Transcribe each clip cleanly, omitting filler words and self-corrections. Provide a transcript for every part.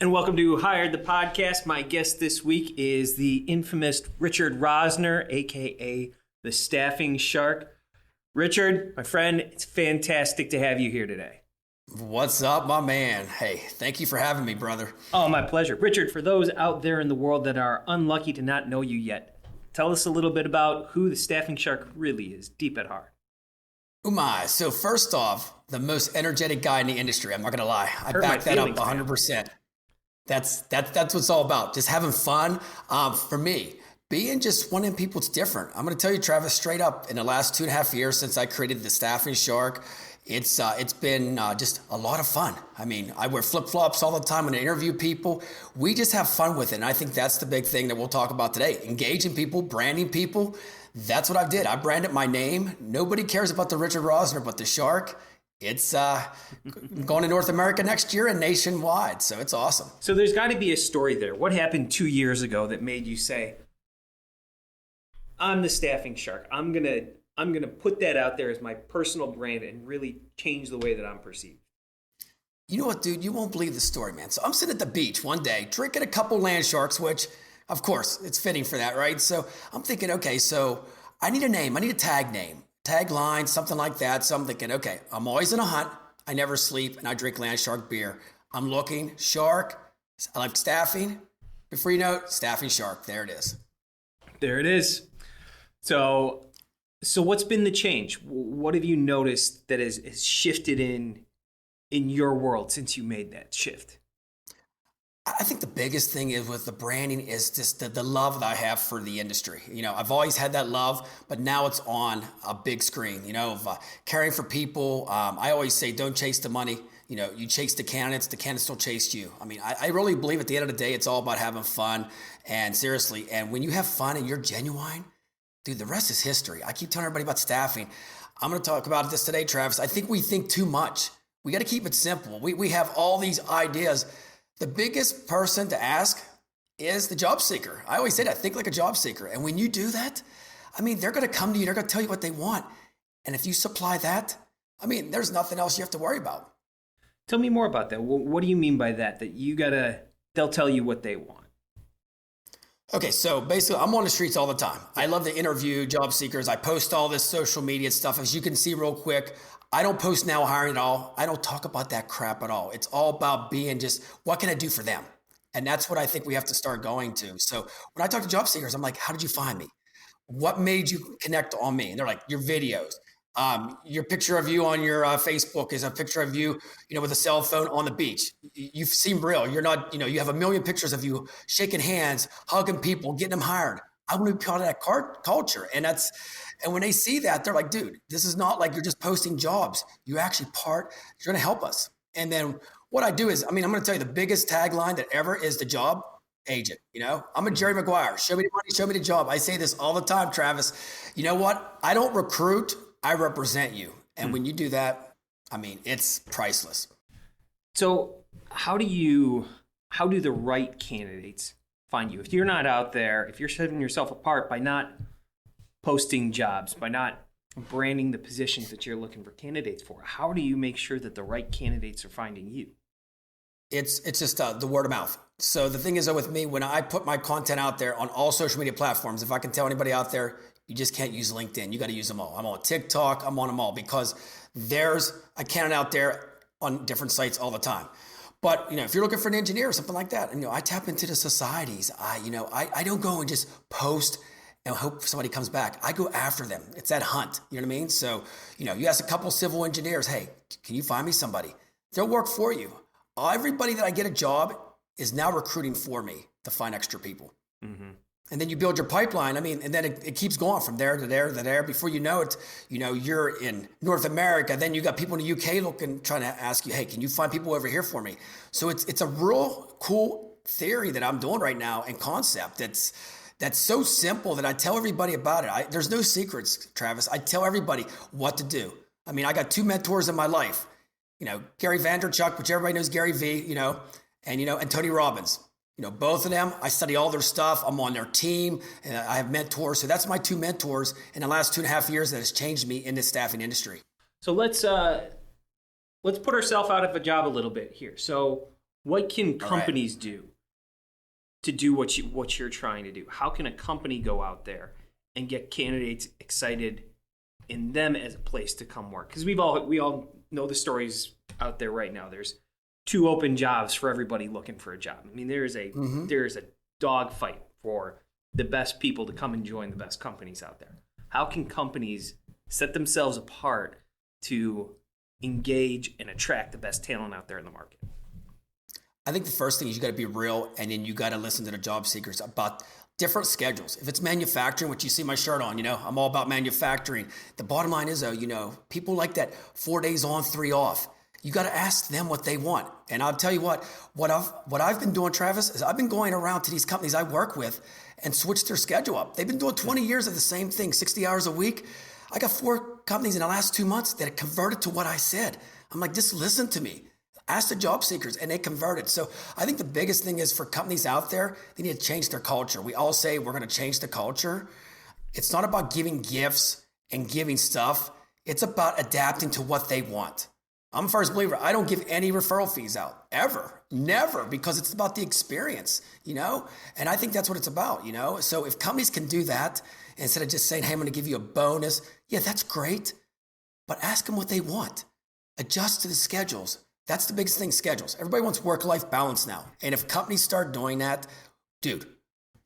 And welcome to Hired the Podcast. My guest this week is the infamous Richard Rosner, aka the Staffing Shark. Richard, my friend, it's fantastic to have you here today. What's up, my man? Hey, thank you for having me, brother. Oh, my pleasure. Richard, for those out there in the world that are unlucky to not know you yet, tell us a little bit about who the Staffing Shark really is, deep at heart. So first off, the most energetic guy in the industry. I'm not gonna lie. I Hurt back my that up feelings, 100%. That's what it's all about. Just having fun. For me, being just one of them people, it's different. I'm gonna tell you, Travis, straight up. In the last 2.5 years since I created the Staffing Shark, it's been just a lot of fun. I mean, I wear flip-flops all the time when I interview people. We just have fun with it, and I think that's the big thing that we'll talk about today. Engaging people, branding people. That's what I did. I branded my name. Nobody cares about the Richard Rosner, but the Shark. It's going to North America next year and nationwide, so it's awesome. So there's got to be a story there. What happened 2 years ago that made you say, I'm the Staffing Shark. I'm gonna put that out there as my personal brand and really change the way that I'm perceived? You know what, dude? You won't believe the story, man. So I'm sitting at the beach one day, drinking a couple land sharks, which, of course, it's fitting for that, right? So I'm thinking, okay, so I need a name. I need a tag name. Tagline, something like that. So I'm thinking, okay, I'm always in a hunt. I never sleep, and I drink land shark beer. I'm looking, shark. I like staffing. Before you know it, Staffing Shark. There it is. There it is. So what's been the change? What have you noticed that has shifted in your world since you made that shift? I think the biggest thing is with the branding is just the love that I have for the industry. You know, I've always had that love, but now it's on a big screen, you know, of caring for people. I always say, don't chase the money. You know, you chase the candidates will chase you. I mean, I really believe at the end of the day, it's all about having fun and seriously. And when you have fun and you're genuine, dude, the rest is history. I keep telling everybody about staffing. I'm going to talk about this today, Travis. I think we think too much. We got to keep it simple. We have all these ideas. The biggest person to ask is the job seeker. I always say that, think like a job seeker. And when you do that, I mean, they're going to come to you, they're going to tell you what they want. And if you supply that, I mean, there's nothing else you have to worry about. Tell me more about that. What do you mean by that? That they'll tell you what they want. Okay, so basically, I'm on the streets all the time. I love to interview job seekers. I post all this social media stuff. As you can see real quick, I don't post now hiring at all. I don't talk about that crap at all. It's all about being just, what can I do for them? And that's what I think we have to start going to. So when I talk to job seekers, I'm like, how did you find me? What made you connect on me? And they're like, your videos. Your picture of you on your Facebook is a picture of you, you know, with a cell phone on the beach. You seem real. You're not, you know, you have a million pictures of you shaking hands, hugging people, getting them hired. I want to be part of that culture. And when they see that, they're like, dude, this is not like you're just posting jobs. You're actually you're going to help us. And then what I do is, I'm going to tell you the biggest tagline that ever is the job agent. You know, I'm a Jerry Maguire. Show me the money, show me the job. I say this all the time, Travis. You know what? I don't recruit. I represent you. And when you do that, I mean, it's priceless. So how do the right candidates find you? If you're not out there, if you're setting yourself apart by not posting jobs, by not branding the positions that you're looking for candidates for, how do you make sure that the right candidates are finding you? It's just the word of mouth. So the thing is, with me, when I put my content out there on all social media platforms, if I can tell anybody out there, you just can't use LinkedIn. You got to use them all. I'm on TikTok. I'm on them all because there's a candidate out there on different sites all the time. But, you know, if you're looking for an engineer or something like that, and, you know, I tap into the societies. I don't go and just post and hope somebody comes back. I go after them. It's that hunt. You know what I mean? So, you know, you ask a couple civil engineers, hey, can you find me somebody? They'll work for you. Everybody that I get a job is now recruiting for me to find extra people. Mm-hmm. And then you build your pipeline. I mean, and then it keeps going from there to there to there. Before you know it, you know, you're in North America. Then you got people in the UK trying to ask you, hey, can you find people over here for me? So it's a real cool theory that I'm doing right now and concept. That's so simple that I tell everybody about it. There's no secrets, Travis. I tell everybody what to do. I mean, I got two mentors in my life, you know, Gary Vaynerchuk, which everybody knows Gary V, you know, and Tony Robbins. You know, both of them, I study all their stuff. I'm on their team and I have mentors. So that's my two mentors in the last 2.5 years that has changed me in the staffing industry. So let's put ourselves out of a job a little bit here. So What can All right. companies do to do what you're trying to do? How can a company go out there and get candidates excited in them as a place to come work? Because we all know the stories out there right now. There's 2 open jobs for everybody looking for a job. I mean, there is a dogfight for the best people to come and join the best companies out there. How can companies set themselves apart to engage and attract the best talent out there in the market? I think the first thing is you got to be real, and then you got to listen to the job seekers about different schedules. If it's manufacturing, which you see my shirt on, I'm all about manufacturing. The bottom line is, though, people like that 4 days on, 3 off. You got to ask them what they want. And I'll tell you what I've been doing, Travis, is I've been going around to these companies I work with and switch their schedule up. They've been doing 20 years of the same thing, 60 hours a week. I got 4 companies in the last 2 months that have converted to what I said. I'm like, just listen to me. Ask the job seekers, and they converted. So I think the biggest thing is for companies out there, they need to change their culture. We all say we're going to change the culture. It's not about giving gifts and giving stuff. It's about adapting to what they want. I'm a first believer. I don't give any referral fees out, ever, never, because it's about the experience, And I think that's what it's about, So if companies can do that, instead of just saying, hey, I'm going to give you a bonus, yeah, that's great. But ask them what they want. Adjust to the schedules. That's the biggest thing, schedules. Everybody wants work-life balance now. And if companies start doing that, dude,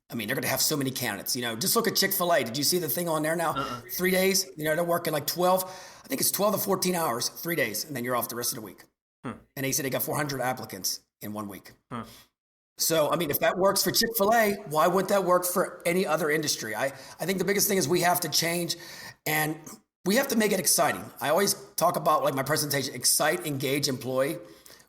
they're going to have so many candidates. Just look at Chick-fil-A. Did you see the thing on there now? 3 days. They're working like 12. I think it's 12 to 14 hours, 3 days, and then you're off the rest of the week. And they said they got 400 applicants in 1 week. So, if that works for Chick-fil-A, why wouldn't that work for any other industry? I think the biggest thing is we have to change, and we have to make it exciting. I always talk about, like my presentation, excite, engage, employ.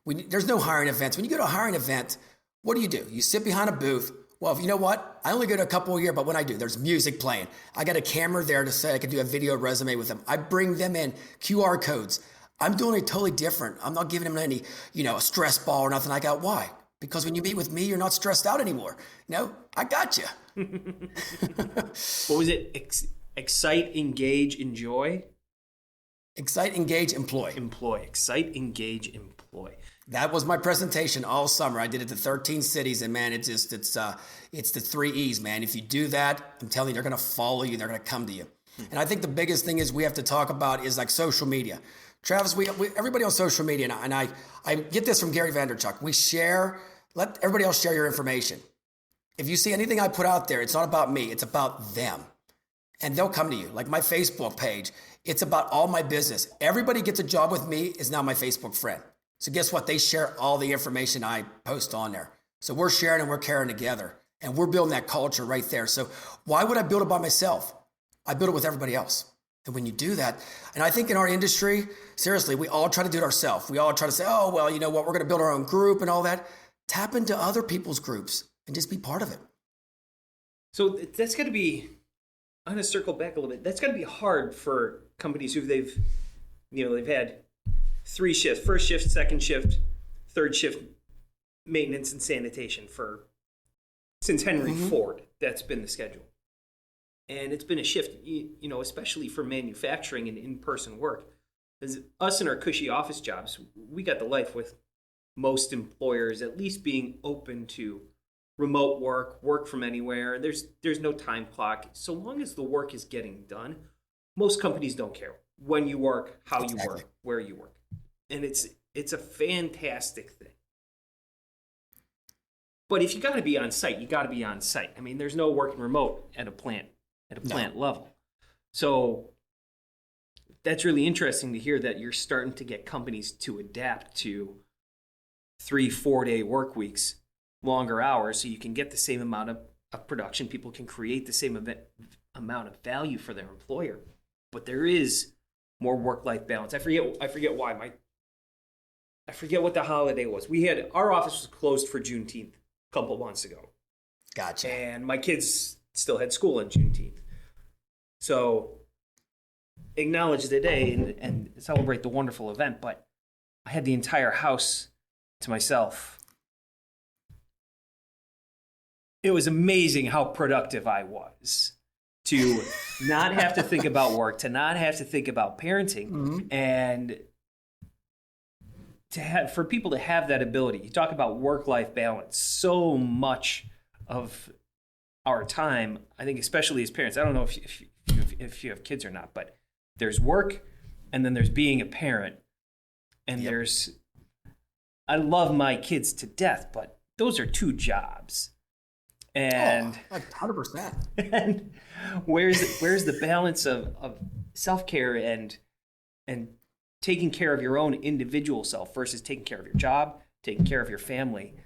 There's no hiring events. When you go to a hiring event, what do? You sit behind a booth. Well, you know what? I only go to a couple a year, but when I do, there's music playing. I got a camera there to say I can do a video resume with them. I bring them in QR codes. I'm doing it totally different. I'm not giving them any, a stress ball or nothing like that. Why? Because when you meet with me, you're not stressed out anymore. I got you. What was it? Excite, engage, enjoy? Excite, engage, employ. Employ. Excite, engage, employ. That was my presentation all summer. I did it to 13 cities, and man, it's the 3 E's, man. If you do that, I'm telling you, they're going to follow you. They're going to come to you. And I think the biggest thing is we have to talk about is like social media. Travis, we everybody on social media, and I get this from Gary Vaynerchuk. We share, let everybody else share your information. If you see anything I put out there, it's not about me. It's about them. And they'll come to you. Like my Facebook page, it's about all my business. Everybody gets a job with me is now my Facebook friend. So guess what? They share all the information I post on there. So we're sharing and we're caring together. And we're building that culture right there. So why would I build it by myself? I build it with everybody else. And when you do that, and I think in our industry, seriously, we all try to do it ourselves. We all try to say, oh, well, you know what? We're going to build our own group and all that. Tap into other people's groups and just be part of it. So that's got to be, I'm going to circle back a little bit. That's got to be hard for companies who they've had 3 shifts, first shift, second shift, third shift, maintenance and sanitation since Henry Ford. That's been the schedule. And it's been a shift, especially for manufacturing and in-person work. Because us in our cushy office jobs, we got the life with most employers at least being open to remote work from anywhere. There's no time clock. So long as the work is getting done, most companies don't care when you work, how you work, where you work. And it's a fantastic thing. But if you got to be on site, you got to be on site. I mean, there's no working remote at a plant level. So that's really interesting to hear that you're starting to get companies to adapt to 3-4 day work weeks, longer hours, so you can get the same amount of production. People can create the same amount of value for their employer. But there is more work-life balance. I forget why. I forget what the holiday was. Our office was closed for Juneteenth a couple months ago. Gotcha. And my kids still had school on Juneteenth. So acknowledge the day and celebrate the wonderful event, but I had the entire house to myself. It was amazing how productive I was to not have to think about work, to not have to think about parenting. And for people to have that ability. You talk about work-life balance. So much of our time, I think, especially as parents, I don't know if you have kids or not, but there's work, and then there's being a parent, and there's. I love my kids to death, but those are two jobs, and like 100%. And where's the balance of self-care and taking care of your own individual self versus taking care of your job, taking care of your family?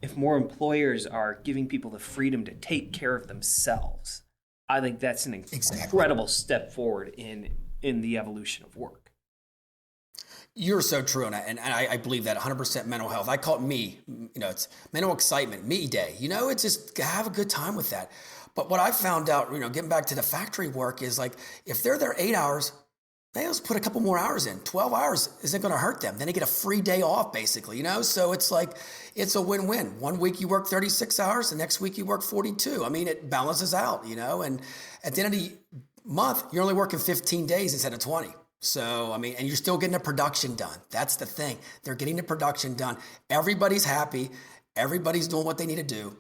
If more employers are giving people the freedom to take care of themselves, I think that's an incredible step forward in the evolution of work. You're so true, and I believe that 100% mental health. I call it me, it's mental excitement, me day. It's just have a good time with that. But what I found out, getting back to the factory work is like, if they're there 8 hours, they just put a couple more hours in. 12 hours isn't going to hurt them. Then they get a free day off, basically, So it's like, it's a win-win. 1 week you work 36 hours, the next week you work 42. I mean, it balances out, and at the end of the month, you're only working 15 days instead of 20. So, I mean, and you're still getting the production done. That's the thing. They're getting the production done. Everybody's happy. Everybody's doing what they need to do,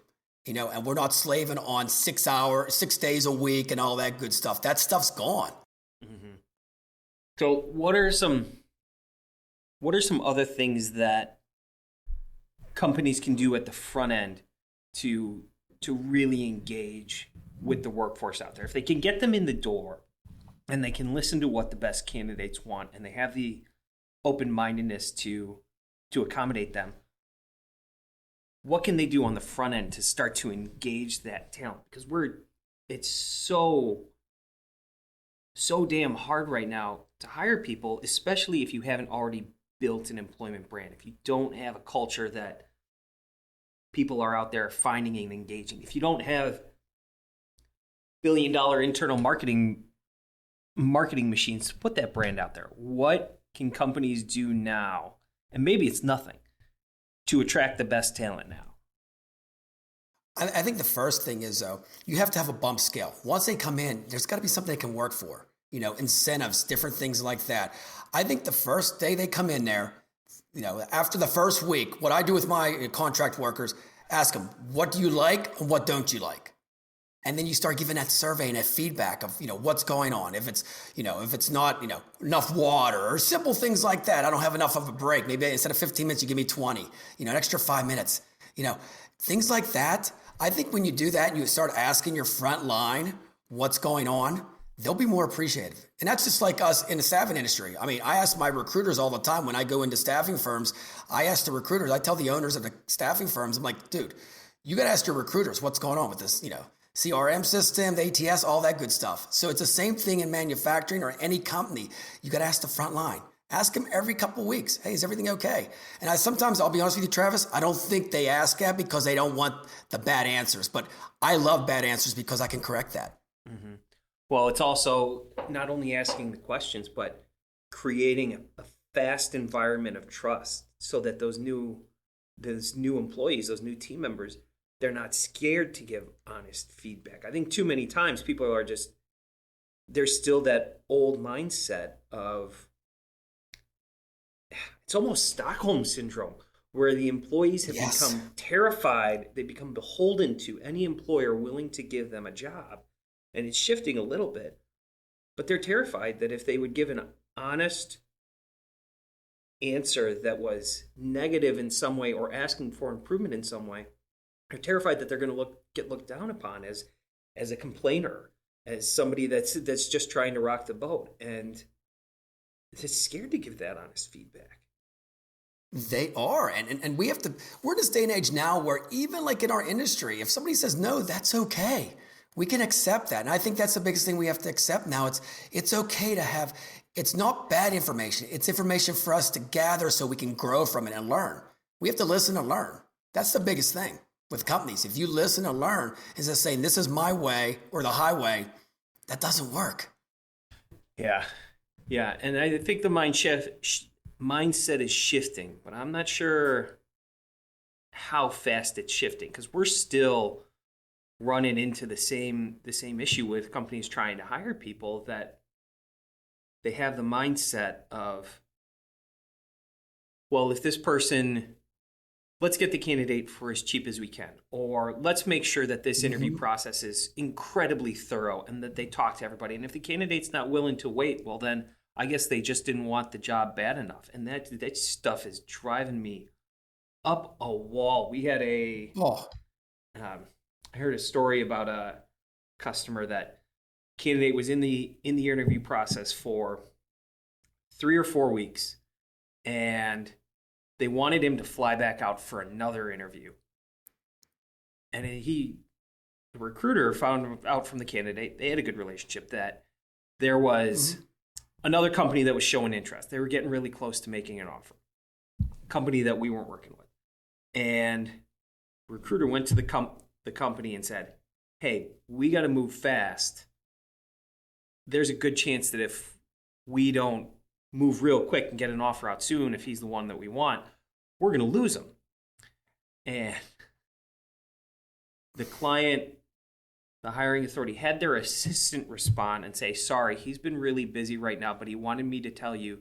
and we're not slaving on 6 days a week and all that good stuff. That stuff's gone. Mm-hmm. So what are some other things that companies can do at the front end to really engage with the workforce out there? If they can get them in the door, and they can listen to what the best candidates want, and they have the open-mindedness to accommodate them, what can they do on the front end to start to engage that talent? Because it's so damn hard right now to hire people, especially if you haven't already built an employment brand. If you don't have a culture that people are out there finding and engaging. If you don't have billion-dollar internal marketing machines to put that brand out there, what can companies do now? And maybe it's nothing to attract the best talent now. I think the first thing is, though, you have to have a bump scale. Once they come in, there's got to be something they can work for, incentives, different things like that. I think the first day they come in there, after the first week, what I do with my contract workers, ask them, what do you like and what don't you like? And then you start giving that survey and that feedback of, what's going on. If it's not, enough water or simple things like that. I don't have enough of a break. Maybe instead of 15 minutes, you give me 20, an extra 5 minutes, things like that. I think when you do that and you start asking your front line what's going on, they'll be more appreciative. And that's just like us in the staffing industry. I mean, I ask my recruiters all the time when I go into staffing firms, I ask the recruiters, I tell the owners of the staffing firms, I'm like, dude, you got to ask your recruiters what's going on with this, CRM system, the ATS, all that good stuff. So it's the same thing in manufacturing or any company. You got to ask the front line. Ask them every couple of weeks. Hey, is everything okay? And sometimes, I'll be honest with you, Travis, I don't think they ask that because they don't want the bad answers. But I love bad answers because I can correct that. Mm-hmm. Well, it's also not only asking the questions, but creating a fast environment of trust so that those new employees, those new team members, they're not scared to give honest feedback. I think too many times people are there's still that old mindset of, it's almost Stockholm syndrome, where the employees have become terrified. They become beholden to any employer willing to give them a job. And it's shifting a little bit, but they're terrified that if they would give an honest answer that was negative in some way or asking for improvement in some way, they're terrified that they're going to get looked down upon as a complainer, as somebody that's just trying to rock the boat, and they're scared to give that honest feedback. They are, and we have to. We're in this day and age now where even like in our industry, if somebody says no, that's okay. We can accept that, and I think that's the biggest thing we have to accept now. It's okay to have. It's not bad information. It's information for us to gather so we can grow from it and learn. We have to listen and learn. That's the biggest thing with companies. If you listen and learn instead of saying this is my way or the highway, that doesn't work. Yeah, and I think the mindset is shifting, but I'm not sure how fast it's shifting, because we're still running into the same issue with companies trying to hire people, that they have the mindset of well, if this person, let's get the candidate for as cheap as we can, or let's make sure that this interview process is incredibly thorough and that they talk to everybody. And if the candidate's not willing to wait, well, then I guess they just didn't want the job bad enough. And that stuff is driving me up a wall. We had I heard a story about a customer that candidate was in the interview process for 3 or 4 weeks, and they wanted him to fly back out for another interview. And the recruiter found out from the candidate, they had a good relationship, that there was another company that was showing interest. They were getting really close to making an offer, a company that we weren't working with. And the recruiter went to the company and said, hey, we got to move fast. There's a good chance that if we don't move real quick and get an offer out soon, if he's the one that we want, we're going to lose him. And the client, the hiring authority, had their assistant respond and say, sorry, he's been really busy right now, but he wanted me to tell you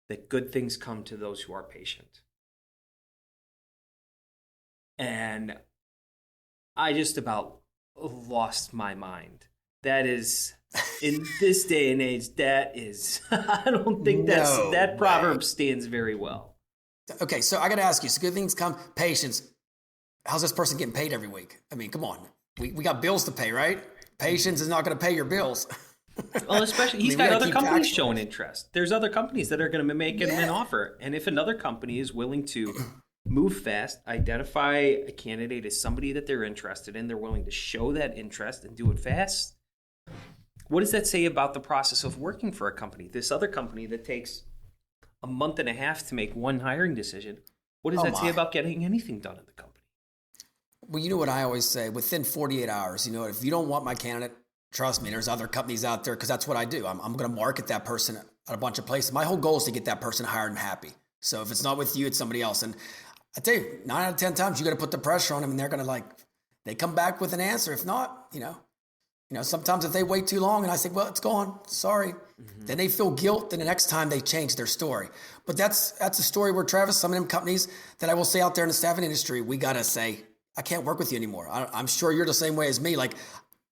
that good things come to those who are patient. And I just about lost my mind. That is, in this day and age, that is, I don't think that proverb stands very well. Okay, so I got to ask you, so good things come, patience. How's this person getting paid every week? I mean, come on. We got bills to pay, right? Patience is not going to pay your bills. Well, especially, he's got other companies showing interest. There's other companies that are going to make him an offer. And if another company is willing to move fast, identify a candidate as somebody that they're interested in, they're willing to show that interest and do it fast, what does that say about the process of working for a company? This other company that takes a month and a half to make one hiring decision, what does that say about getting anything done in the company? Well, you know what I always say, within 48 hours, if you don't want my candidate, trust me, there's other companies out there, because that's what I do. I'm going to market that person at a bunch of places. My whole goal is to get that person hired and happy. So if it's not with you, it's somebody else. And I tell you, 9 out of 10 times, you got to put the pressure on them, and they're going to they come back with an answer. If not, sometimes if they wait too long and I say, well, it's gone, sorry, then they feel guilt. Then the next time they change their story. But that's a story where, Travis, some of them companies that I will say out there in the staffing industry, we got to say, I can't work with you anymore. I'm sure you're the same way as me.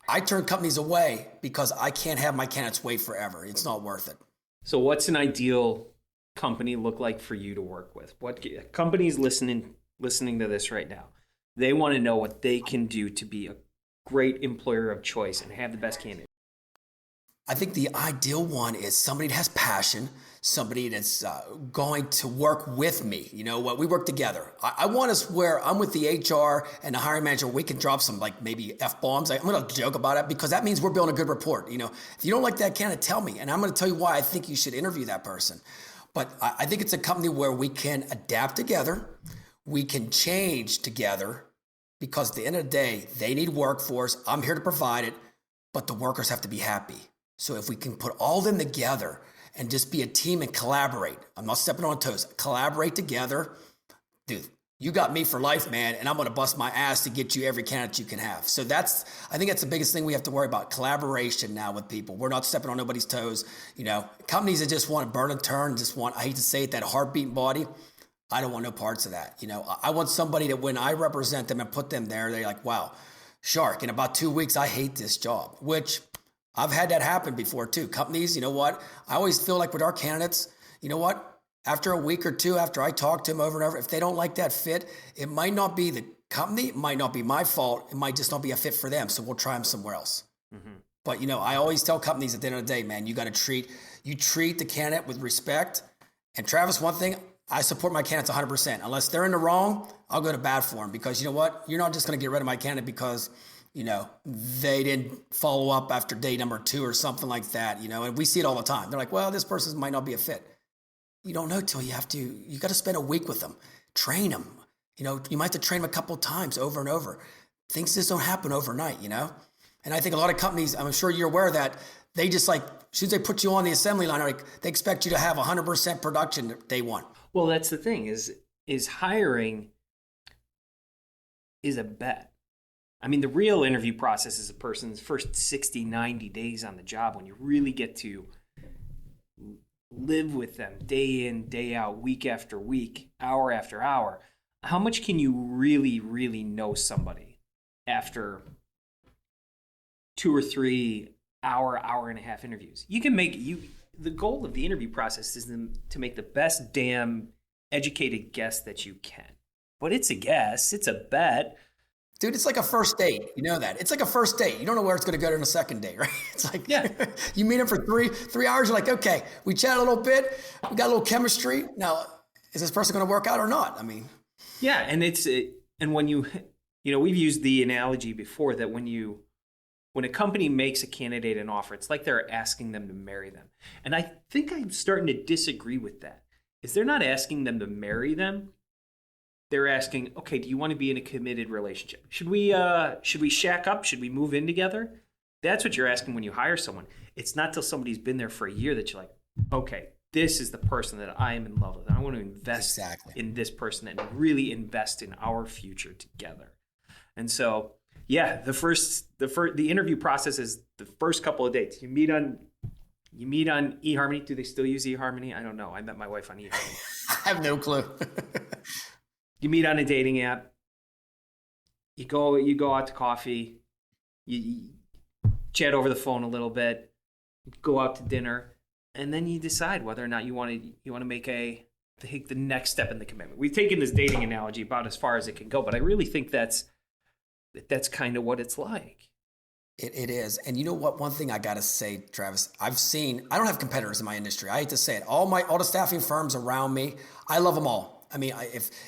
I turn companies away because I can't have my candidates wait forever. It's not worth it. So what's an ideal company look like for you to work with? What companies listening to this right now, they want to know what they can do to be a great employer of choice and have the best candidate. I think the ideal one is somebody that has passion, somebody that's going to work with me. You know what? We work together. I want us where I'm with the HR and the hiring manager. We can drop some maybe F-bombs. I'm going to joke about it because that means we're building a good rapport. If you don't like that candidate, tell me. And I'm going to tell you why I think you should interview that person. But I think it's a company where we can adapt together. We can change together, because at the end of the day, they need workforce. I'm here to provide it, but the workers have to be happy. So if we can put all of them together and just be a team and collaborate, I'm not stepping on toes, collaborate together, dude, you got me for life, man, and I'm going to bust my ass to get you every candidate you can have. So I think that's the biggest thing we have to worry about, collaboration now with people. We're not stepping on nobody's toes. Companies that just want to burn and turn, I hate to say it, that heartbeat body, I don't want no parts of that. I want somebody that when I represent them and put them there, they're like, wow, Shark, in about 2 weeks, I hate this job, which I've had that happen before too. Companies, you know what? I always feel like with our candidates, you know what? After a week or two, after I talk to them over and over, if they don't like that fit, it might not be the company, it might not be my fault, it might just not be a fit for them. So we'll try them somewhere else. But I always tell companies at the end of the day, man, you got to treat the candidate with respect. And Travis, one thing, I support my candidates 100%. Unless they're in the wrong, I'll go to bat for them, because you know what? You're not just going to get rid of my candidate because they didn't follow up after day number 2 or something like that, and we see it all the time. They're like, well, this person might not be a fit. You don't know till you got to spend a week with them, train them. You might have to train them a couple of times over and over. Things just don't happen overnight, And I think a lot of companies, I'm sure you're aware of that, they just as soon as they put you on the assembly line, they expect you to have 100% production day one. Well, that's the thing is hiring is a bet. I mean, the real interview process is a person's first 60, 90 days on the job when you really get to live with them day in, day out, week after week, hour after hour, how much can you really, really know somebody after 2 or 3 hour and a half interviews? You can make the goal of the interview process is to make the best damn educated guess that you can. But it's a guess, it's a bet. Dude, it's like a first date. You know that. It's like a first date. You don't know where it's going to go in a second date, right? It's like, Yeah. You meet him for three hours. You're like, okay, we chat a little bit. We got a little chemistry. Now, is this person going to work out or not? I mean, Yeah, and and when we've used the analogy before that when a company makes a candidate an offer, it's like they're asking them to marry them. And I think I'm starting to disagree with that. Is they're not asking them to marry them. They're asking, okay, do you want to be in a committed relationship? Should we shack up? Should we move in together? That's what you're asking when you hire someone. It's not till somebody's been there for a year that you're like, okay, this is the person that I am in love with. I want to invest in this person and really invest in our future together. And so, yeah, the interview process is the first couple of dates. You meet on eHarmony. Do they still use eHarmony? I don't know. I met my wife on eHarmony. I have no clue. You meet on a dating app. You go out to coffee. You chat over the phone a little bit. You go out to dinner, and then you decide whether or not you want to take the next step in the commitment. We've taken this dating analogy about as far as it can go, but I really think that's kind of what it's like. It is. And you know what? One thing I got to say, Travis, I don't have competitors in my industry. I hate to say it. All the staffing firms around me, I love them all. I mean,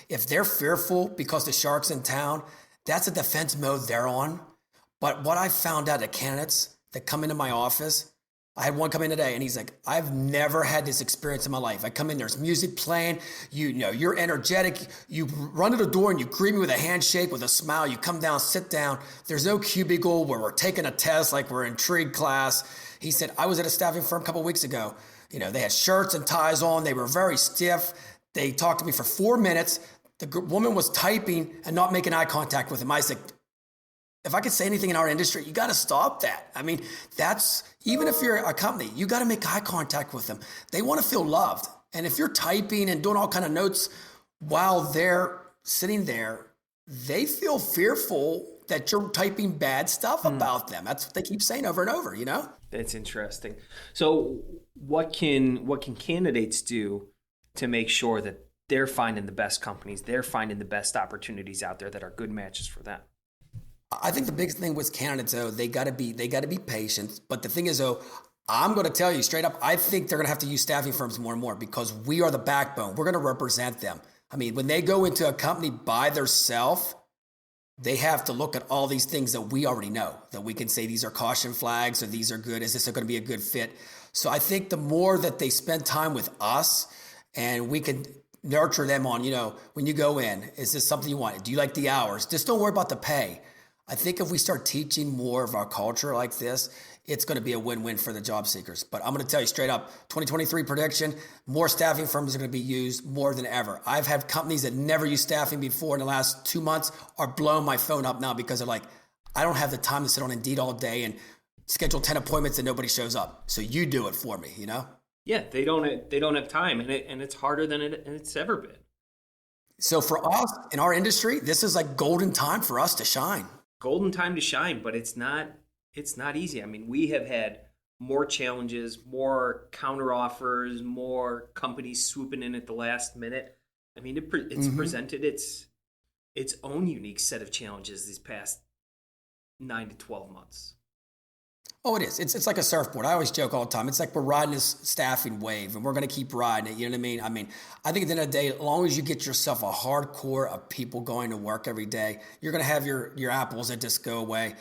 if they're fearful because the shark's in town, that's a defense mode they're on. But what I found out, the candidates that come into my office, I had one come in today and he's like, I've never had this experience in my life. I come in, there's music playing, you're energetic. You run to the door and you greet me with a handshake, with a smile. You come down, sit down. There's no cubicle where we're taking a test like we're in trig class. He said, I was at a staffing firm a couple of weeks ago. They had shirts and ties on. They were very stiff. They talked to me for 4 minutes. The woman was typing and not making eye contact with him. I said, if I could say anything in our industry, you got to stop that. I mean, even if you're a company, you got to make eye contact with them. They want to feel loved. And if you're typing and doing all kind of notes while they're sitting there, they feel fearful that you're typing bad stuff about them. That's what they keep saying over and over, That's interesting. So what can candidates do to make sure that they're finding the best companies, they're finding the best opportunities out there that are good matches for them? I think the biggest thing with candidates, though, they got to be patient. But the thing is, though, I'm going to tell you straight up, I think they're going to have to use staffing firms more and more because we are the backbone. We're going to represent them. I mean, when they go into a company by themselves, they have to look at all these things that we already know, that we can say these are caution flags or these are good. Is this going to be a good fit? So I think the more that they spend time with us and we can nurture them on, when you go in, is this something you want? Do you like the hours? Just don't worry about the pay. I think if we start teaching more of our culture like this, it's going to be a win-win for the job seekers. But I'm going to tell you straight up, 2023 prediction, more staffing firms are going to be used more than ever. I've had companies that never used staffing before in the last 2 months are blowing my phone up now because they're like, I don't have the time to sit on Indeed all day and schedule 10 appointments and nobody shows up. So you do it for me, Yeah, they don't have time, and it's harder than it's ever been. So for us in our industry, this is like golden time for us to shine. Golden time to shine, but it's not easy. I mean, we have had more challenges, more counter offers, more companies swooping in at the last minute. I mean, it's presented its own unique set of challenges these past 9 to 12 months. Oh, it is. It's like a surfboard. I always joke all the time. It's like we're riding this staffing wave and we're going to keep riding it. You know what I mean? I think at the end of the day, as long as you get yourself a hardcore of people going to work every day, you're going to have your apples that just go away.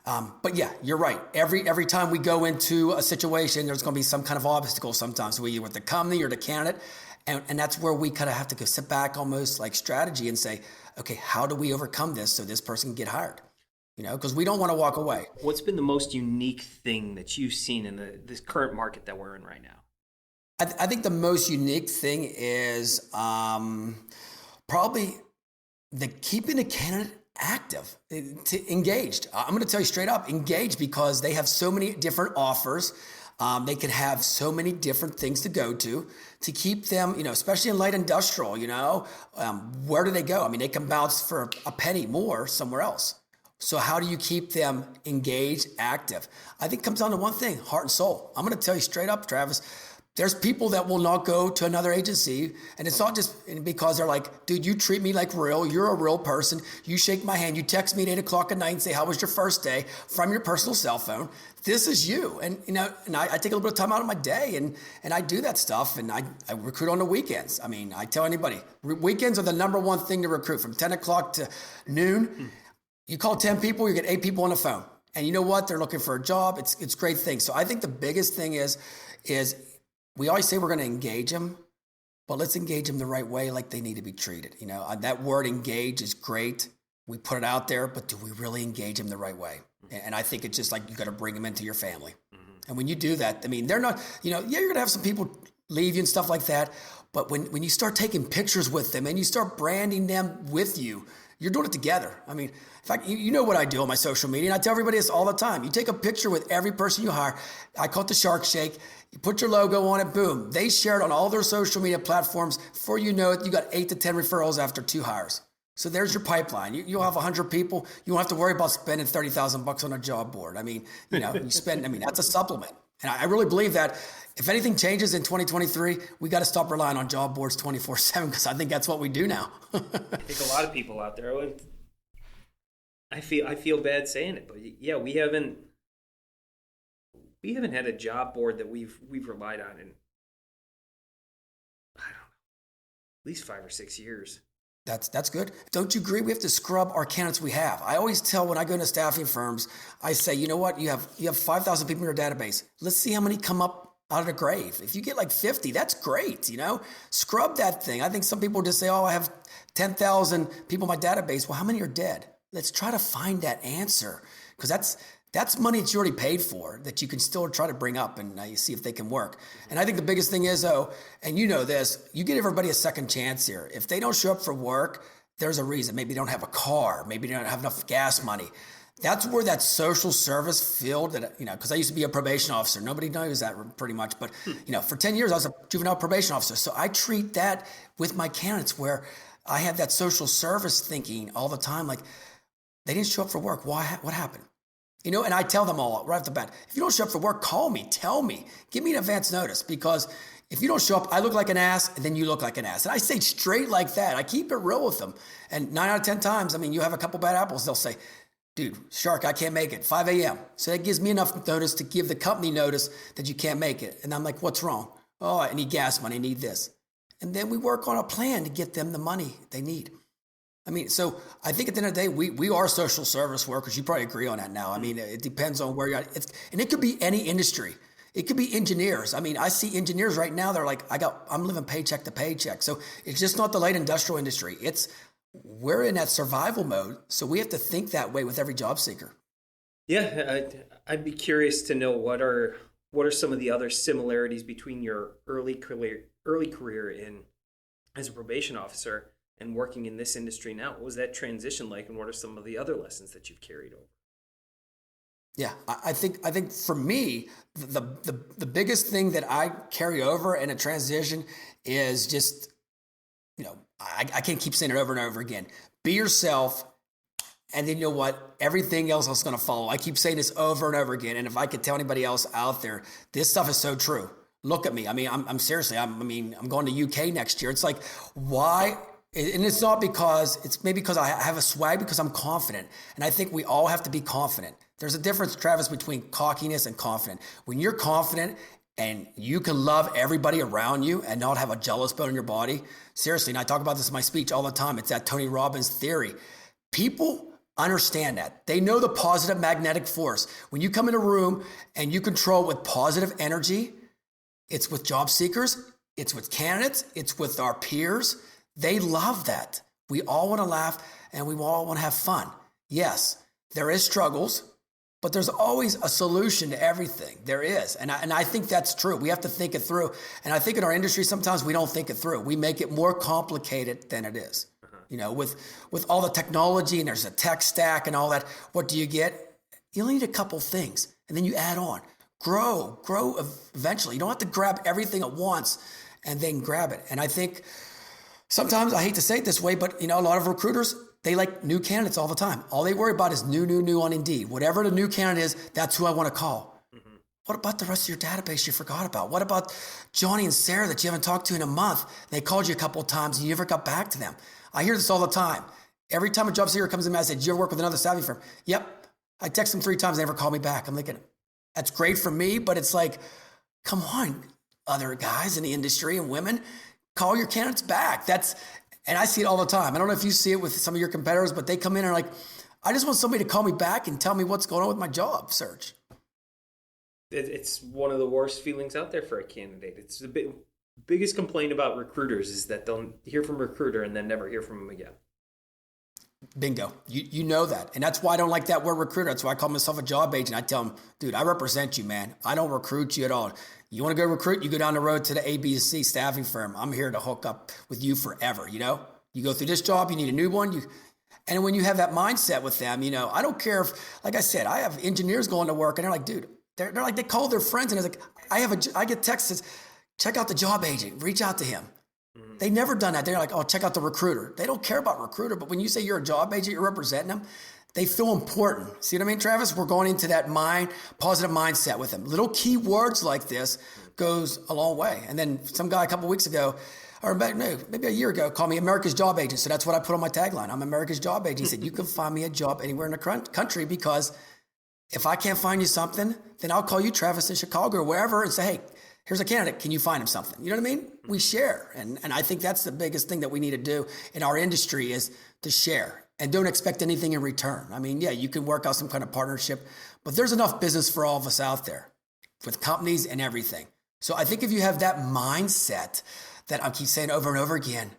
But yeah, you're right. Every time we go into a situation, there's going to be some kind of obstacle sometimes, whether with the company or the candidate. And that's where we kind of have to go sit back almost like strategy and say, okay, how do we overcome this so this person can get hired? Because we don't want to walk away. What's been the most unique thing that you've seen in this current market that we're in right now? I think the most unique thing is probably keeping a candidate active, engaged. I'm going to tell you straight up, engaged because they have so many different offers. They can have so many different things to go to keep them, especially in light industrial, where do they go? I mean, they can bounce for a penny more somewhere else. So how do you keep them engaged, active? I think it comes down to one thing, heart and soul. I'm going to tell you straight up, Travis, there's people that will not go to another agency. And it's not just because they're like, dude, you treat me like real. You're a real person. You shake my hand. You text me at 8:00 at night and say, how was your first day from your personal cell phone? This is you. And, I take a little bit of time out of my day and I do that stuff. And I recruit on the weekends. I mean, I tell anybody, weekends are the number one thing to recruit from 10 o'clock to noon. You call 10 people, you get 8 people on the phone. And you know what? They're looking for a job. It's a great thing. So I think the biggest thing is we always say we're going to engage them, but let's engage them the right way, like they need to be treated. That word engage is great. We put it out there, but do we really engage them the right way? And I think it's just like you got to bring them into your family. And when you do that, I mean, they're not, you're going to have some people leave you and stuff like that. But when you start taking pictures with them and you start branding them with you, you're doing it together. I mean, in fact, you know what I do on my social media, and I tell everybody this all the time. You take a picture with every person you hire. I call it the Shark Shake. You put your logo on it, boom. They share it on all their social media platforms. Before you know it, you got 8 to 10 referrals after 2 hires. So there's your pipeline. You'll have 100 people. You won't have to worry about spending $30,000 on a job board. I mean, that's a supplement. And I really believe that if anything changes in 2023, we got to stop relying on job boards 24/7 because I think that's what we do now. I think a lot of people out there, I feel bad saying it, but yeah, we haven't had a job board that we've relied on in, I don't know, at least 5 or 6 years. That's good. Don't you agree? We have to scrub our candidates we have. I always tell when I go into staffing firms, I say, you know what? You have 5,000 people in your database. Let's see how many come up out of the grave. If you get like 50, that's great. Scrub that thing. I think some people just say, oh, I have 10,000 people in my database. Well, how many are dead? Let's try to find that answer because that's money that you already paid for that you can still try to bring up and you see if they can work. And I think the biggest thing is, though, and you know this, you give everybody a second chance here. If they don't show up for work, there's a reason. Maybe they don't have a car. Maybe they don't have enough gas money. That's where that social service field that, because I used to be a probation officer. Nobody knows that pretty much. But, for 10 years, I was a juvenile probation officer. So I treat that with my candidates where I have that social service thinking all the time. Like, they didn't show up for work. Why? What happened? And I tell them all right off the bat, if you don't show up for work, call me, tell me, give me an advance notice because if you don't show up, I look like an ass and then you look like an ass. And I say straight like that. I keep it real with them. And 9 out of 10 times, you have a couple bad apples. They'll say, dude, Shark, I can't make it, 5 a.m. So that gives me enough notice to give the company notice that you can't make it. And I'm like, what's wrong? Oh, I need gas money, I need this. And then we work on a plan to get them the money they need. So I think at the end of the day, we are social service workers. You probably agree on that now. It depends on where you're at. And it could be any industry. It could be engineers. I see engineers right now. They're like, I'm living paycheck to paycheck. So it's just not the light industrial industry. We're in that survival mode. So we have to think that way with every job seeker. Yeah. I'd be curious to know what are some of the other similarities between your early career as a probation officer and working in this industry now. What was that transition like, and what are some of the other lessons that you've carried over? Yeah, I think for me, the biggest thing that I carry over in a transition is just, I can't keep saying it over and over again. Be yourself, and then you know what? Everything else is going to follow. I keep saying this over and over again, and if I could tell anybody else out there, this stuff is so true. Look at me. I'm seriously. I'm going to UK next year. It's like, why? And it's not because, it's maybe because I have a swag, because I'm confident. And I think we all have to be confident. There's a difference, Travis, between cockiness and confident. When you're confident and you can love everybody around you and not have a jealous bone in your body, seriously, and I talk about this in my speech all the time, it's that Tony Robbins theory. People understand that. They know the positive magnetic force. When you come in a room and you control with positive energy, it's with job seekers, it's with candidates, it's with our peers. They love that. We all want to laugh and we all want to have fun. Yes, there is struggles, but there's always a solution to everything. There is. And I think that's true. We have to think it through. And I think in our industry, sometimes we don't think it through. We make it more complicated than it is. With all the technology and there's a tech stack and all that, what do you get? You only need a couple things and then you add on. grow eventually. You don't have to grab everything at once and then grab it. And I think sometimes, I hate to say it this way, but a lot of recruiters, they like new candidates all the time. All they worry about is new on Indeed. Whatever the new candidate is, that's who I want to call. Mm-hmm. What about the rest of your database you forgot about? What about Johnny and Sarah that you haven't talked to in a month? They called you a couple of times and you never got back to them. I hear this all the time. Every time a job seeker comes in, I say, "Did you ever work with another staffing firm?" "Yep." I text them 3 times, they never call me back. I'm thinking, that's great for me, but it's like, come on, other guys in the industry and women, call your candidates back. And I see it all the time. I don't know if you see it with some of your competitors, but they come in and are like, "I just want somebody to call me back and tell me what's going on with my job search." It's one of the worst feelings out there for a candidate. It's the biggest complaint about recruiters is that they'll hear from a recruiter and then never hear from them again. Bingo. You know that. And that's why I don't like that word recruiter. That's why I call myself a job agent. I tell them, "Dude, I represent you, man. I don't recruit you at all. You want to go recruit, you go down the road to the ABC staffing firm. I'm here to hook up with you forever, You go through this job, you need a new one. And when you have that mindset with them, I don't care if, like I said, I have engineers going to work and they're like, dude, they're like, they call their friends and it's like, I get texts that says, "Check out the job agent, reach out to him." Mm-hmm. They never done that. They're like, "Oh, check out the recruiter." They don't care about recruiter, but when you say you're a job agent, you're representing them, they feel important. See what I mean, Travis? We're going into that positive mindset with them. Little key words like this goes a long way. And then some guy a couple weeks ago, or maybe a year ago, called me America's job agent. So that's what I put on my tagline. I'm America's job agent. He said, "You can find me a job anywhere in the country because if I can't find you something, then I'll call you, Travis, in Chicago or wherever, and say, hey, here's a candidate. Can you find him something?" You know what I mean? We share. And I think that's the biggest thing that we need to do in our industry is to share and don't expect anything in return. I mean, yeah, you can work out some kind of partnership, but there's enough business for all of us out there with companies and everything. So I think if you have that mindset that I keep saying over and over again,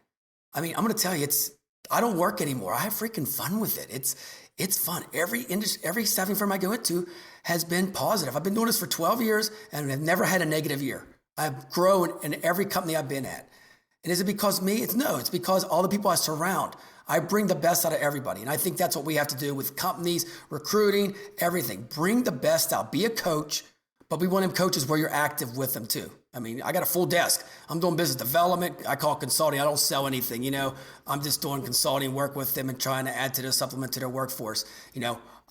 I mean, I'm going to tell you, I don't work anymore. I have freaking fun with it. It's fun. Every staffing firm I go into has been positive. I've been doing this for 12 years and have never had a negative year. I've grown in every company I've been at. And is it because me? It's because all the people I surround. I bring the best out of everybody. And I think that's what we have to do with companies, recruiting, everything. Bring the best out. Be a coach, but we want them coaches where you're active with them too. I mean, I got a full desk. I'm doing business development. I call it consulting. I don't sell anything, I'm just doing consulting work with them and trying to add to their supplement to their workforce.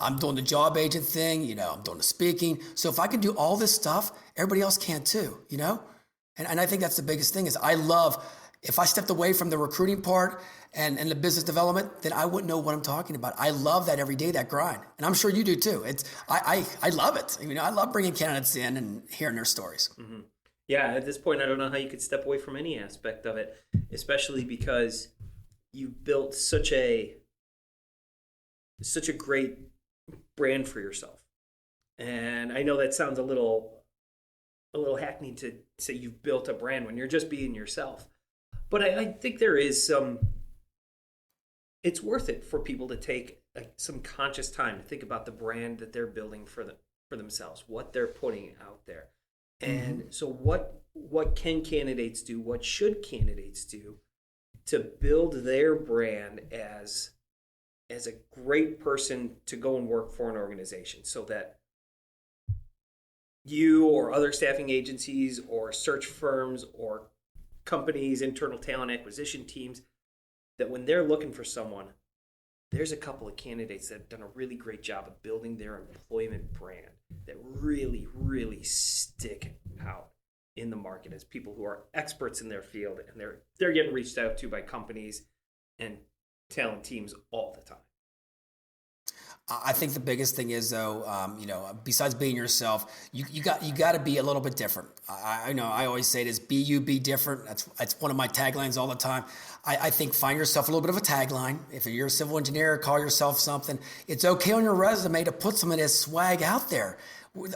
I'm doing the job agent thing, I'm doing the speaking. So if I can do all this stuff, everybody else can too, And I think that's the biggest thing is if I stepped away from the recruiting part and the business development, then I wouldn't know what I'm talking about. I love that every day, that grind. And I'm sure you do too. I love it. I love bringing candidates in and hearing their stories. Mm-hmm. Yeah, at this point, I don't know how you could step away from any aspect of it, especially because you've built such a great brand for yourself. And I know that sounds a little hackneyed to say you've built a brand when you're just being yourself. But I think there is it's worth it for people to take some conscious time to think about the brand that they're building for themselves, what they're putting out there. And so what can candidates do? What should candidates do to build their brand as a great person to go and work for an organization so that you or other staffing agencies or search firms or companies, internal talent acquisition teams, that when they're looking for someone, there's a couple of candidates that have done a really great job of building their employment brand that really, really stick out in the market as people who are experts in their field, and they're getting reached out to by companies and talent teams all the time. I think the biggest thing is though, besides being yourself, you got to be a little bit different. I know I always say this: be you, be different. That's one of my taglines all the time. I think find yourself a little bit of a tagline. If you're a civil engineer, call yourself something. It's okay on your resume to put some of this swag out there.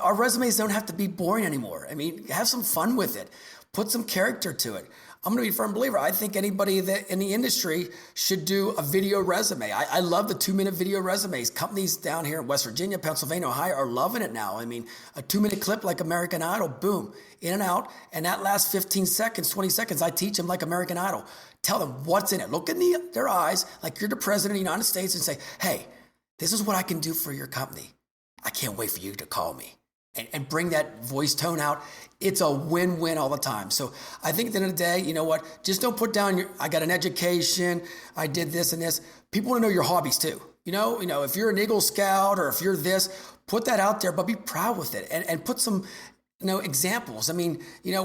Our resumes don't have to be boring anymore. I mean, have some fun with it. Put some character to it. I'm going to be a firm believer. I think anybody that in the industry should do a video resume. I love the 2-minute video resumes. Companies down here in West Virginia, Pennsylvania, Ohio are loving it now. I mean, a 2-minute clip like American Idol, boom, in and out. And that last 15 seconds, 20 seconds, I teach them like American Idol. Tell them what's in it. Look in their eyes like you're the president of the United States and say, hey, this is what I can do for your company. I can't wait for you to call me. and bring that voice tone out, it's a win-win all the time. So I think at the end of the day, you know what? Just don't put down I got an education, I did this and this. People want to know your hobbies too. You know, if you're an Eagle Scout or if you're this, put that out there, but be proud with it and put some, examples. I mean,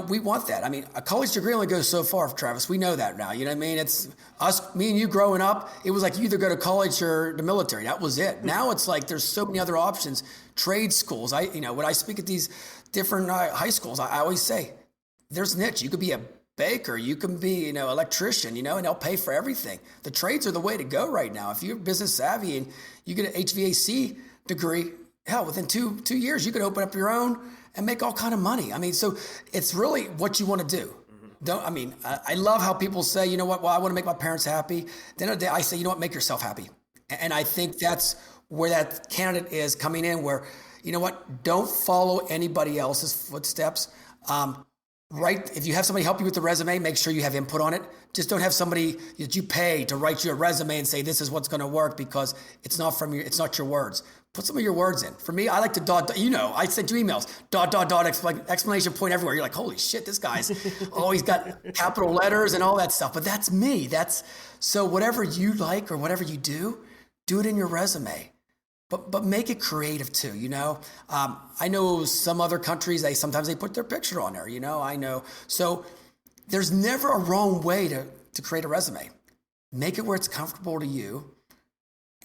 we want that. I mean, a college degree only goes so far, Travis. We know that now. You know what I mean? It's us, me and you growing up, it was like you either go to college or the military. That was it. Now it's like there's so many other options. Trade schools. When I speak at these different high schools, I always say, there's niche. You could be a baker, you can be, electrician, and they'll pay for everything. The trades are the way to go right now. If you're business savvy and you get an HVAC degree, hell, within two years, you could open up your own and make all kind of money. I mean, so it's really what you want to do. I love how people say, you know what, well, I want to make my parents happy. At the end of the day, I say, you know what, make yourself happy. And I think that's where that candidate is coming in, where, you know what, don't follow anybody else's footsteps. Right. If you have somebody help you with the resume, make sure you have input on it. Just don't have somebody that you pay to write you a resume and say, this is what's going to work, because it's not your words. Put some of your words in. For me, I like to I sent you emails, exclamation point everywhere. You're like, holy shit, this guy's always got capital letters and all that stuff. But that's me. So whatever you like or whatever you do it in your resume. But make it creative too, I know some other countries, sometimes they put their picture on there, I know. So there's never a wrong way to create a resume. Make it where it's comfortable to you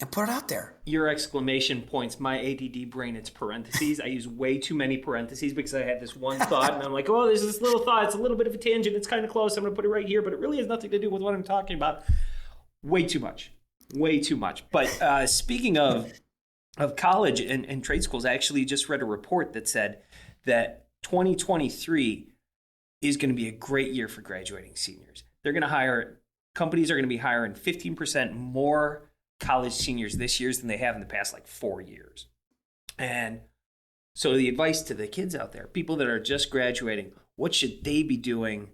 and put it out there. Your exclamation points, my ADD brain, it's parentheses. I use way too many parentheses because I had this one thought and I'm like, oh, there's this little thought. It's a little bit of a tangent. It's kind of close. I'm going to put it right here, but it really has nothing to do with what I'm talking about. Way too much. But speaking of college and trade schools, I actually just read a report that said that 2023 is going to be a great year for graduating seniors. Companies are going to be hiring 15% more college seniors this year than they have in the past 4 years. And so the advice to the kids out there, people that are just graduating, what should they be doing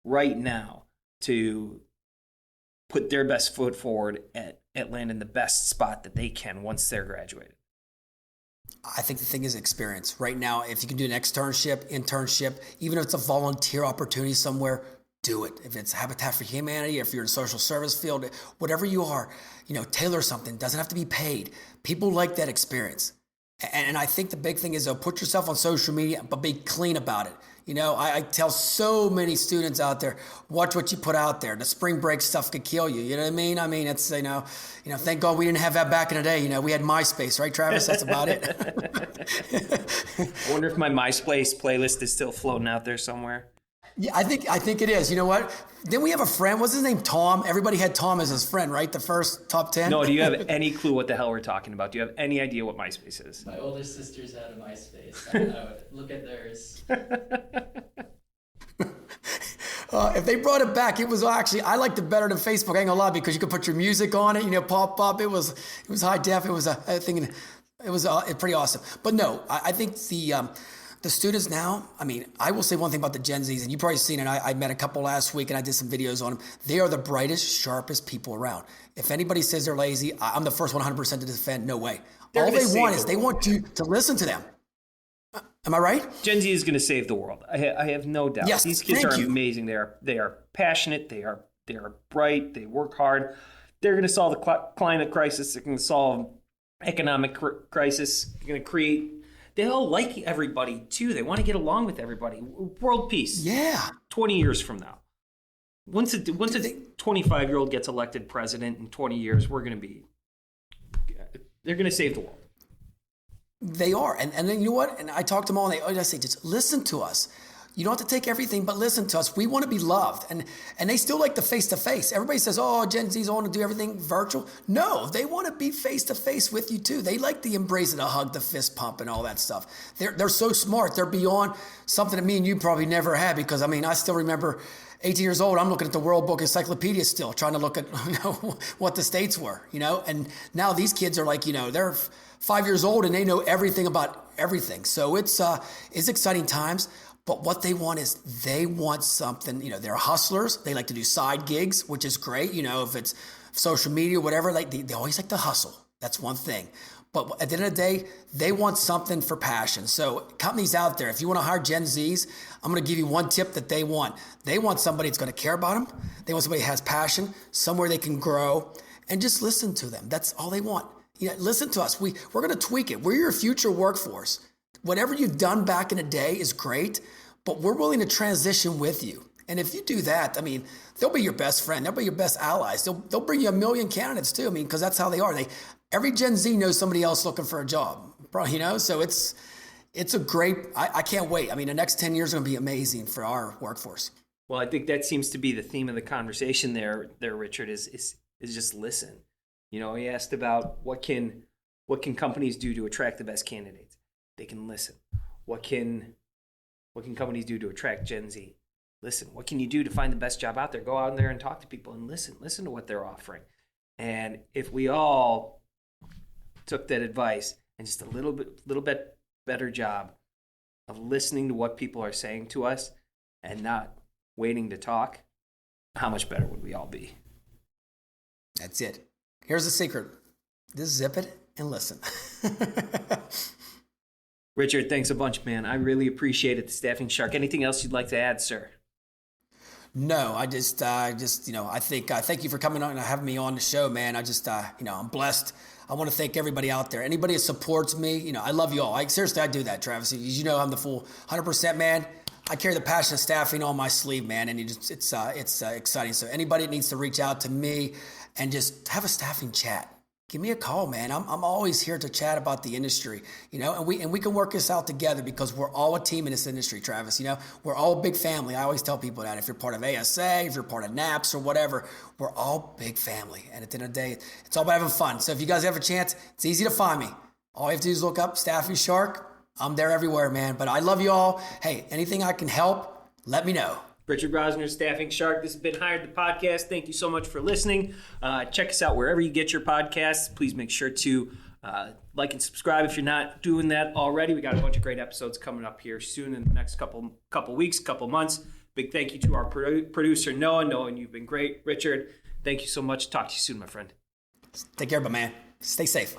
right now to put their best foot forward at landing the best spot that they can once they're graduated? I think the thing is experience. Right now, if you can do an internship, even if it's a volunteer opportunity somewhere, do it. If it's Habitat for Humanity, if you're in the social service field, whatever you are, tailor something. Doesn't have to be paid. People like that experience. And I think the big thing is, put yourself on social media, but be clean about it. I tell so many students out there, watch what you put out there. The spring break stuff could kill you. You know what I mean? I mean, it's, thank God we didn't have that back in the day. We had MySpace, right, Travis? That's about it. I wonder if my MySpace playlist is still floating out there somewhere. Yeah, I think it is. You know what? Then we have a friend. What's his name? Tom. Everybody had Tom as his friend, right? The first top 10. No, do you have any clue what the hell we're talking about? Do you have any idea what MySpace is? My older sister's out of MySpace. I would look at theirs. If they brought it back, it was actually, I liked it better than Facebook. I ain't gonna lie, because you could put your music on it, pop up. It was high def. It was it was pretty awesome. But no, I think the students now, I will say one thing about the Gen Zs, and you've probably seen it. I met a couple last week and I did some videos on them. They are the brightest, sharpest people around. If anybody says they're lazy, I'm the first 100% to defend. No way. All they want is they want you to listen to them. Am I right? Gen Z is going to save the world. I have no doubt. Yes, these kids are amazing. They are passionate. They are bright. They work hard. They're going to solve the climate crisis. They're going to solve economic crisis. They're going to create. They all like everybody too. They want to get along with everybody. World peace. Yeah. 20 years from now, once a 25-year-old gets elected president in 20 years, they're going to save the world. They are. And then you know what? And I talk to them all, and I say, just listen to us. You don't have to take everything, but listen to us. We want to be loved. And they still like the face-to-face. Everybody says, oh, Gen Zs want to do everything virtual. No, they want to be face-to-face with you too. They like the embrace of the hug, the fist pump, and all that stuff. They're so smart. They're beyond something that me and you probably never had, because, I still remember 18 years old, I'm looking at the World Book Encyclopedia still, trying to look at what the states were, and now these kids are like, they're 5 years old and they know everything about everything. So it's exciting times. But what they want is they want something, they're hustlers. They like to do side gigs, which is great. If it's social media, whatever, they always like to hustle. That's one thing. But at the end of the day, they want something for passion. So companies out there, if you want to hire Gen Zs, I'm going to give you one tip that they want. They want somebody that's going to care about them. They want somebody that has passion, somewhere they can grow, and just listen to them. That's all they want. Listen to us. We're going to tweak it. We're your future workforce. Whatever you've done back in the day is great, but we're willing to transition with you. And if you do that, I mean, they'll be your best friend. They'll be your best allies. They'll bring you a million candidates too. I mean, because that's how they are. Every Gen Z knows somebody else looking for a job, so it's a great, I can't wait. I mean, the next 10 years are going to be amazing for our workforce. Well, I think that seems to be the theme of the conversation there, Richard, is just listen. He asked about what can companies do to attract the best candidates? They can listen. What can companies do to attract Gen Z? Listen. What can you do to find the best job out there? Go out there and talk to people and listen to what they're offering. And if we all took that advice and just a little bit better job of listening to what people are saying to us and not waiting to talk, how much better would we all be? That's it. Here's the secret. Just zip it and listen. Richard, thanks a bunch, man. I really appreciate it. The Staffing Shark. Anything else you'd like to add, sir? No, I thank you for coming on and having me on the show, man. I'm blessed. I want to thank everybody out there. Anybody that supports me, I love you all. Seriously, I do that, Travis. As you know, I'm the full 100% man. I carry the passion of staffing on my sleeve, man, and it's exciting. So anybody that needs to reach out to me and just have a staffing chat, give me a call, man. I'm always here to chat about the industry, and we can work this out together because we're all a team in this industry, Travis. We're all a big family. I always tell people that if you're part of ASA, if you're part of NAPS or whatever, we're all big family. And at the end of the day, it's all about having fun. So if you guys have a chance, it's easy to find me. All you have to do is look up Staffing Shark. I'm there everywhere, man. But I love you all. Hey, anything I can help, let me know. Richard Rosner, Staffing Shark. This has been Hired the Podcast. Thank you so much for listening. Check us out wherever you get your podcasts. Please make sure to like and subscribe if you're not doing that already. We got a bunch of great episodes coming up here soon in the next couple weeks, couple months. Big thank you to our producer, Noah. Noah, you've been great. Richard, thank you so much. Talk to you soon, my friend. Take care, my man. Stay safe.